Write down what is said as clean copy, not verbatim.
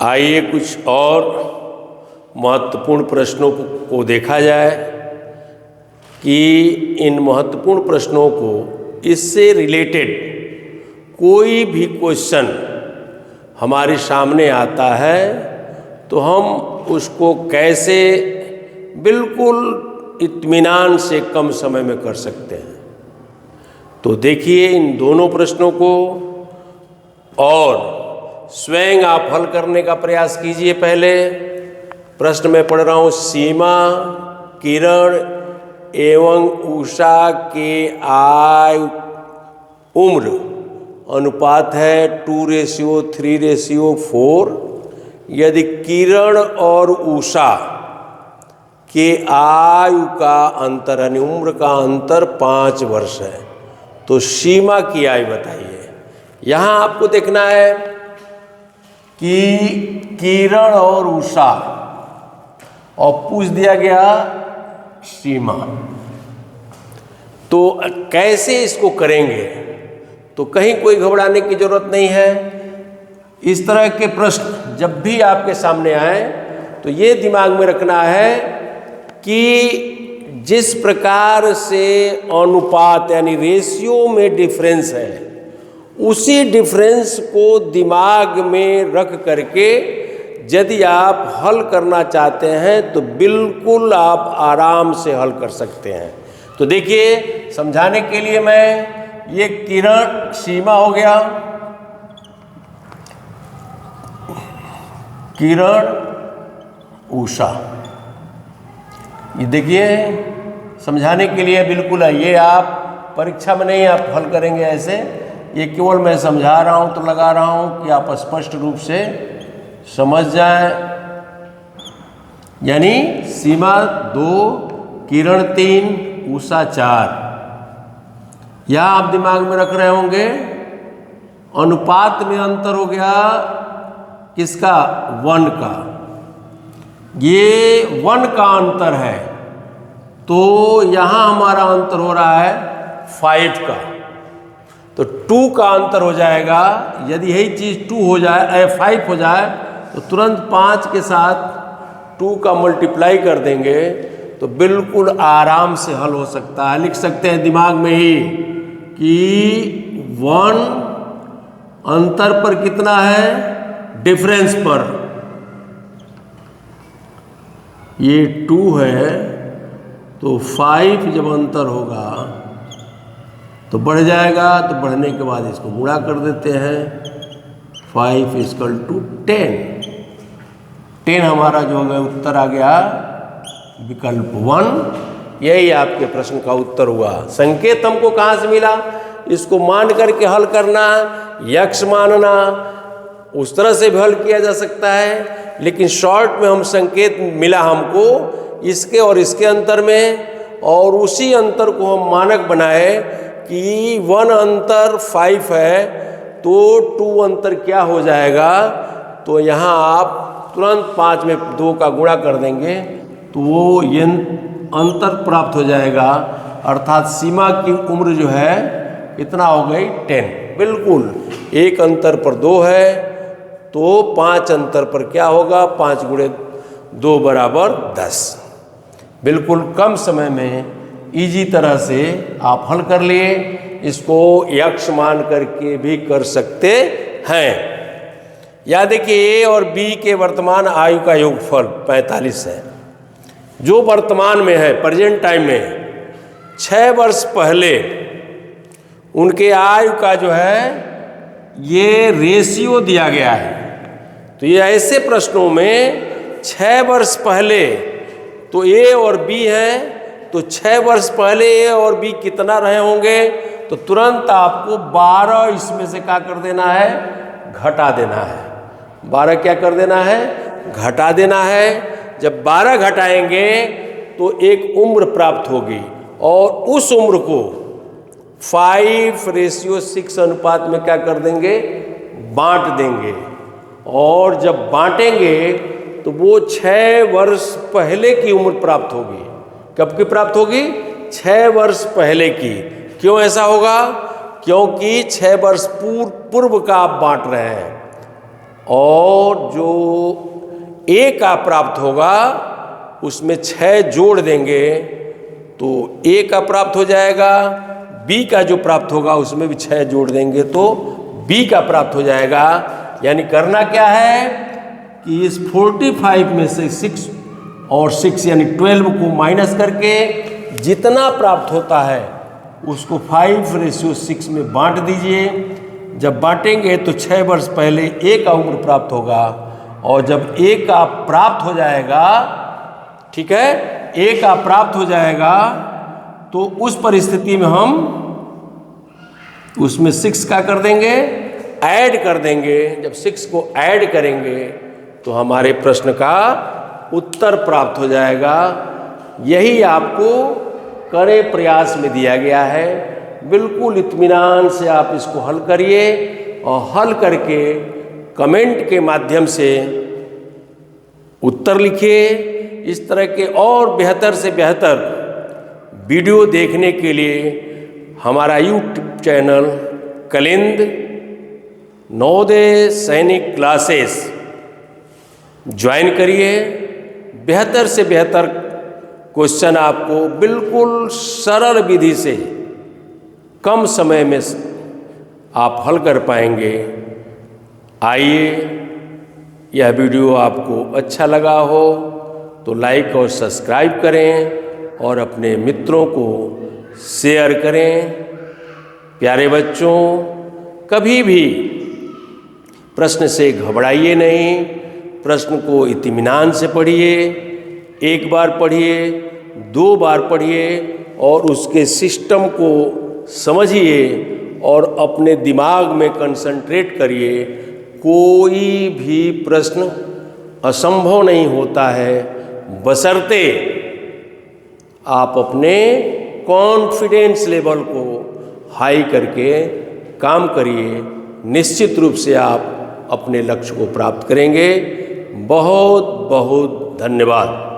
आइए कुछ और महत्वपूर्ण प्रश्नों को देखा जाए कि इन महत्वपूर्ण प्रश्नों को इससे रिलेटेड कोई भी क्वेश्चन हमारे सामने आता है तो हम उसको कैसे बिल्कुल इत्मीनान से कम समय में कर सकते हैं। तो देखिए इन दोनों प्रश्नों को और स्वयं आप हल करने का प्रयास कीजिए। पहले प्रश्न में पढ़ रहा हूँ, सीमा, किरण एवं उषा के आयु उम्र अनुपात है 2:3:4। यदि किरण और उषा के आयु का अंतर यानी उम्र का अंतर 5 वर्ष है तो सीमा की आयु बताइए। यहाँ आपको देखना है कि किरण और उषा और पूछ दिया गया सीमा, तो कैसे इसको करेंगे? तो कहीं कोई घबराने की जरूरत नहीं है। इस तरह के प्रश्न जब भी आपके सामने आए तो ये दिमाग में रखना है कि जिस प्रकार से अनुपात यानी रेशियो में डिफरेंस है उसी डिफरेंस को दिमाग में रख करके यदि आप हल करना चाहते हैं तो बिल्कुल आप आराम से हल कर सकते हैं। तो देखिए समझाने के लिए मैं ये किरण सीमा हो गया, किरण उषा, ये देखिए समझाने के लिए बिल्कुल है। ये आप परीक्षा में नहीं आप हल करेंगे ऐसे, ये केवल मैं समझा रहा हूँ तो लगा रहा हूँ कि आप स्पष्ट रूप से समझ जाएं। यानी सीमा 2, किरण 3, उषा 4। यह आप दिमाग में रख रहे होंगे। अनुपात में अंतर हो गया किसका? 1 का। ये 1 का अंतर है तो यहाँ हमारा अंतर हो रहा है 5 का, तो 2 का अंतर हो जाएगा। यदि यही चीज़ 2 हो जाए 5 हो जाए तो तुरंत 5 के साथ 2 का मल्टीप्लाई कर देंगे तो बिल्कुल आराम से हल हो सकता है। लिख सकते हैं दिमाग में ही कि 1 अंतर पर कितना है? डिफरेंस पर ये 2 है तो 5 जब अंतर होगा तो बढ़ जाएगा, तो बढ़ने के बाद इसको गुणा कर देते हैं। 5 = 10। 10 हमारा जो है उत्तर आ गया विकल्प 1। यही आपके प्रश्न का उत्तर हुआ। संकेत हमको कहाँ से मिला? इसको मान करके हल करना, यक्ष मानना, उस तरह से भी हल किया जा सकता है, लेकिन शॉर्ट में हम संकेत मिला हमको इसके और इसके अंतर में, और उसी अंतर को हम मानक बनाए कि 1 अंतर 5 है तो 2 अंतर क्या हो जाएगा। तो यहाँ आप तुरंत 5 में 2 का गुणा कर देंगे तो वो ये अंतर प्राप्त हो जाएगा। अर्थात सीमा की उम्र जो है कितना हो गई? 10। बिल्कुल 1 अंतर पर 2 है तो 5 अंतर पर क्या होगा? 5 × 2 = 10। बिल्कुल कम समय में इजी तरह से आप हल कर लिए। इसको यक्ष मान करके भी कर सकते हैं। या देखिए ए और बी के वर्तमान आयु का योगफल 45 है। जो वर्तमान में है प्रेजेंट टाइम में 6 वर्ष पहले उनके आयु का जो है ये रेशियो दिया गया है। तो ये ऐसे प्रश्नों में 6 वर्ष पहले तो ए और बी है तो 6 वर्ष पहले ए और बी कितना रहे होंगे? तो तुरंत आपको 12 इसमें से क्या कर देना है? घटा देना है। 12 क्या कर देना है? घटा देना है। जब 12 घटाएंगे तो एक उम्र प्राप्त होगी और उस उम्र को 5:6 अनुपात में क्या कर देंगे? बांट देंगे। और जब बांटेंगे तो वो 6 वर्ष पहले की उम्र प्राप्त होगी। कब की प्राप्त होगी? 6 वर्ष पहले की। क्यों ऐसा होगा? क्योंकि 6 वर्ष पूर्व का आप बांट रहे हैं। और जो ए का प्राप्त होगा उसमें 6 जोड़ देंगे तो ए का प्राप्त हो जाएगा, बी का जो प्राप्त होगा उसमें भी 6 जोड़ देंगे तो बी का प्राप्त हो जाएगा। यानी करना क्या है कि इस 45 में से 6 और 6 यानी 12 को माइनस करके जितना प्राप्त होता है उसको 5:6 में बांट दीजिए। जब बांटेंगे तो 6 वर्ष पहले ए का उम्र प्राप्त होगा और जब ए का प्राप्त हो जाएगा, ठीक है, ए का प्राप्त हो जाएगा तो उस परिस्थिति में हम उसमें 6 का कर देंगे, ऐड कर देंगे। जब 6 को ऐड करेंगे तो हमारे प्रश्न का उत्तर प्राप्त हो जाएगा। यही आपको कड़े प्रयास में दिया गया है। बिल्कुल इत्मीनान से आप इसको हल करिए और हल करके कमेंट के माध्यम से उत्तर लिखिए। इस तरह के और बेहतर से बेहतर वीडियो देखने के लिए हमारा यूट्यूब चैनल कलिंद नवोदय सैनिक क्लासेस ज्वाइन करिए। बेहतर से बेहतर क्वेश्चन आपको बिल्कुल सरल विधि से कम समय में आप हल कर पाएंगे। आइए, यह वीडियो आपको अच्छा लगा हो तो लाइक और सब्सक्राइब करें और अपने मित्रों को शेयर करें। प्यारे बच्चों, कभी भी प्रश्न से घबराइए नहीं, प्रश्न को इत्मीनान से पढ़िए। एक बार पढ़िए, 2 बार पढ़िए और उसके सिस्टम को समझिए और अपने दिमाग में कंसंट्रेट करिए। कोई भी प्रश्न असंभव नहीं होता है, बशर्ते आप अपने कॉन्फिडेंस लेवल को हाई करके काम करिए। निश्चित रूप से आप अपने लक्ष्य को प्राप्त करेंगे। बहुत बहुत धन्यवाद।